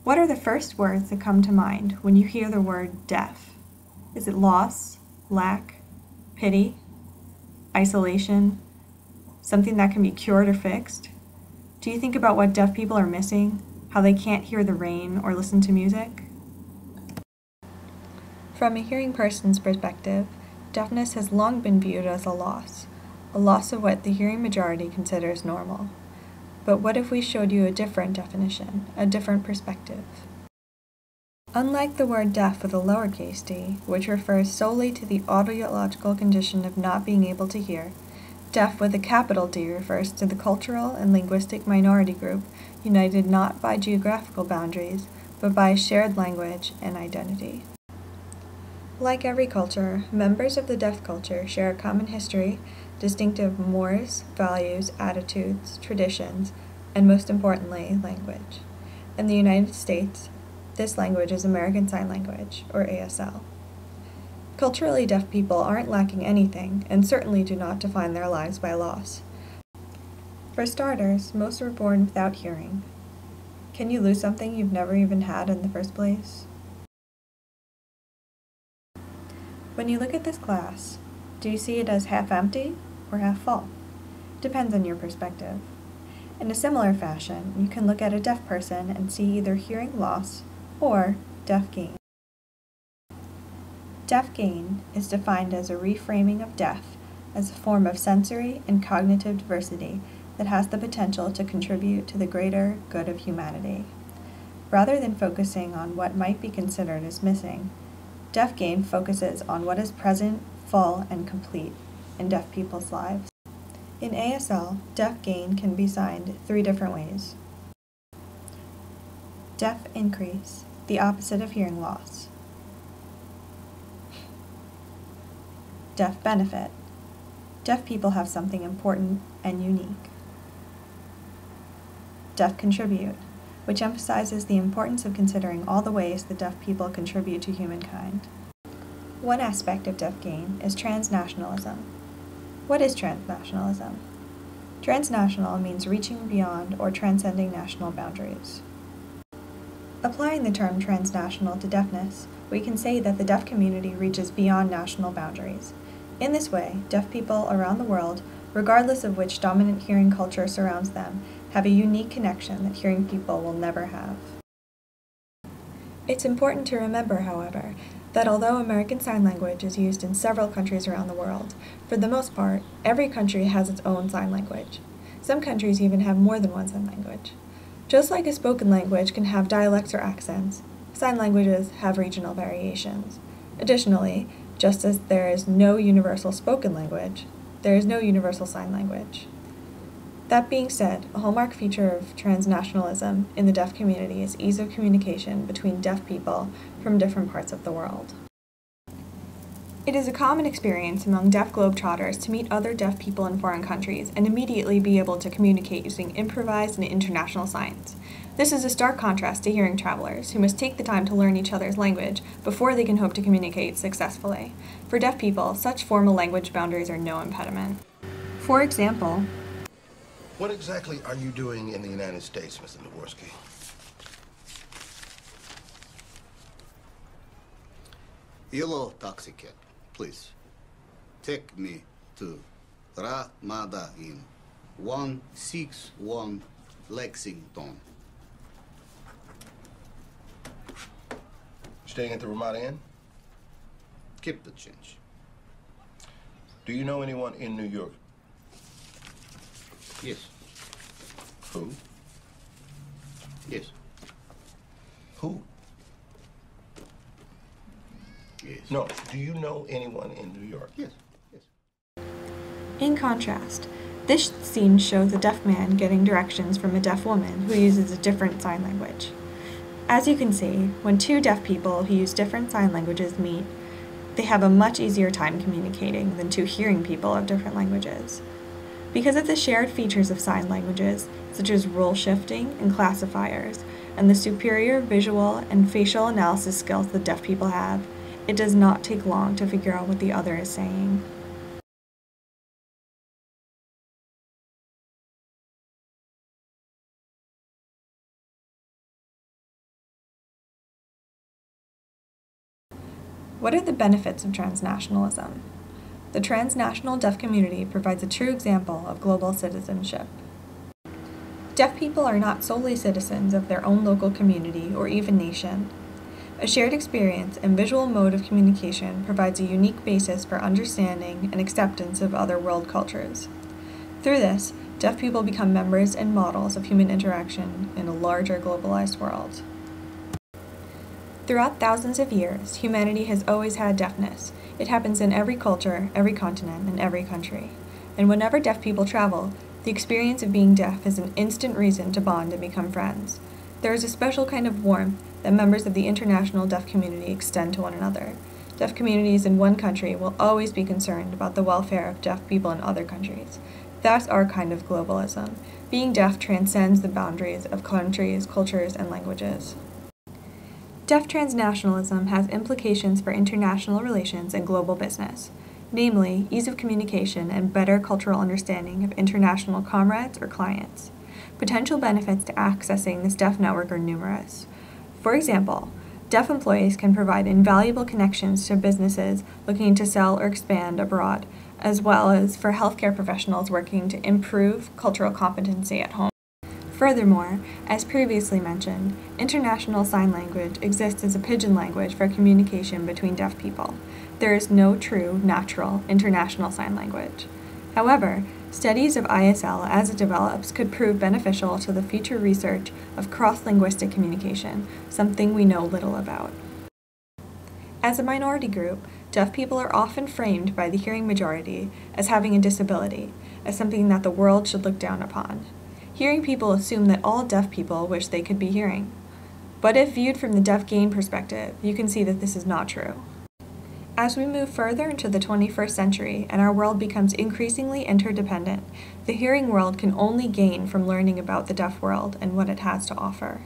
What are the first words that come to mind when you hear the word deaf? Is it loss, lack, pity, isolation, something that can be cured or fixed? Do you think about what deaf people are missing, how they can't hear the rain or listen to music? From a hearing person's perspective, deafness has long been viewed as a loss of what the hearing majority considers normal. But what if we showed you a different definition, a different perspective? Unlike the word deaf with a lowercase d, which refers solely to the audiological condition of not being able to hear, deaf with a capital D refers to the cultural and linguistic minority group united not by geographical boundaries, but by shared language and identity. Like every culture, members of the deaf culture share a common history, distinctive mores, values, attitudes, traditions, and most importantly, language. In the United States, this language is American Sign Language, or ASL. Culturally deaf people aren't lacking anything, and certainly do not define their lives by loss. For starters, most were born without hearing. Can you lose something you've never even had in the first place? When you look at this glass, do you see it as half empty or half full? Depends on your perspective. In a similar fashion, you can look at a deaf person and see either hearing loss or deaf gain. Deaf gain is defined as a reframing of deaf as a form of sensory and cognitive diversity that has the potential to contribute to the greater good of humanity. Rather than focusing on what might be considered as missing, deaf gain focuses on what is present, full, and complete in deaf people's lives. In ASL, deaf gain can be signed 3 different ways. Deaf increase, the opposite of hearing loss. Deaf benefit, deaf people have something important and unique. Deaf contribute, which emphasizes the importance of considering all the ways that deaf people contribute to humankind. One aspect of deaf gain is transnationalism. What is transnationalism? Transnational means reaching beyond or transcending national boundaries. Applying the term transnational to deafness, we can say that the deaf community reaches beyond national boundaries. In this way, deaf people around the world, regardless of which dominant hearing culture surrounds them, have a unique connection that hearing people will never have. It's important to remember, however, that although American Sign Language is used in several countries around the world, for the most part, every country has its own sign language. Some countries even have more than one sign language. Just like a spoken language can have dialects or accents, sign languages have regional variations. Additionally, just as there is no universal spoken language, there is no universal sign language. That being said, a hallmark feature of transnationalism in the deaf community is ease of communication between deaf people from different parts of the world. It is a common experience among deaf globetrotters to meet other deaf people in foreign countries and immediately be able to communicate using improvised and international signs. This is a stark contrast to hearing travelers, who must take the time to learn each other's language before they can hope to communicate successfully. For deaf people, such formal language boundaries are no impediment. For example, what exactly are you doing in the United States, Mr. Nagorski? Yellow taxi cab, please. Take me to Ramada Inn, 161 Lexington. Staying at the Ramada Inn? Keep the change. Do you know anyone in New York? Yes. Who? Yes. Who? Yes. No, do you know anyone in New York? Yes. Yes. in contrast, this scene shows a deaf man getting directions from a deaf woman who uses a different sign language. As you can see, when two deaf people who use different sign languages meet, they have a much easier time communicating than two hearing people of different languages. Because of the shared features of sign languages, such as rule shifting and classifiers, and the superior visual and facial analysis skills that deaf people have, it does not take long to figure out what the other is saying. What are the benefits of transnationalism? The transnational deaf community provides a true example of global citizenship. Deaf people are not solely citizens of their own local community or even nation. A shared experience and visual mode of communication provides a unique basis for understanding and acceptance of other world cultures. Through this, deaf people become members and models of human interaction in a larger globalized world. Throughout thousands of years, humanity has always had deafness. It happens in every culture, every continent, and every country. And whenever deaf people travel, the experience of being deaf is an instant reason to bond and become friends. There is a special kind of warmth that members of the international deaf community extend to one another. Deaf communities in one country will always be concerned about the welfare of deaf people in other countries. That's our kind of globalism. Being deaf transcends the boundaries of countries, cultures, and languages. Deaf transnationalism has implications for international relations and global business, namely ease of communication and better cultural understanding of international comrades or clients. Potential benefits to accessing this deaf network are numerous. For example, deaf employees can provide invaluable connections to businesses looking to sell or expand abroad, as well as for healthcare professionals working to improve cultural competency at home. Furthermore, as previously mentioned, International Sign Language exists as a pidgin language for communication between deaf people. There is no true, natural, International Sign Language. However, studies of ISL as it develops could prove beneficial to the future research of cross-linguistic communication, something we know little about. As a minority group, deaf people are often framed by the hearing majority as having a disability, as something that the world should look down upon. Hearing people assume that all deaf people wish they could be hearing. But if viewed from the deaf gain perspective, you can see that this is not true. As we move further into the 21st century and our world becomes increasingly interdependent, the hearing world can only gain from learning about the deaf world and what it has to offer.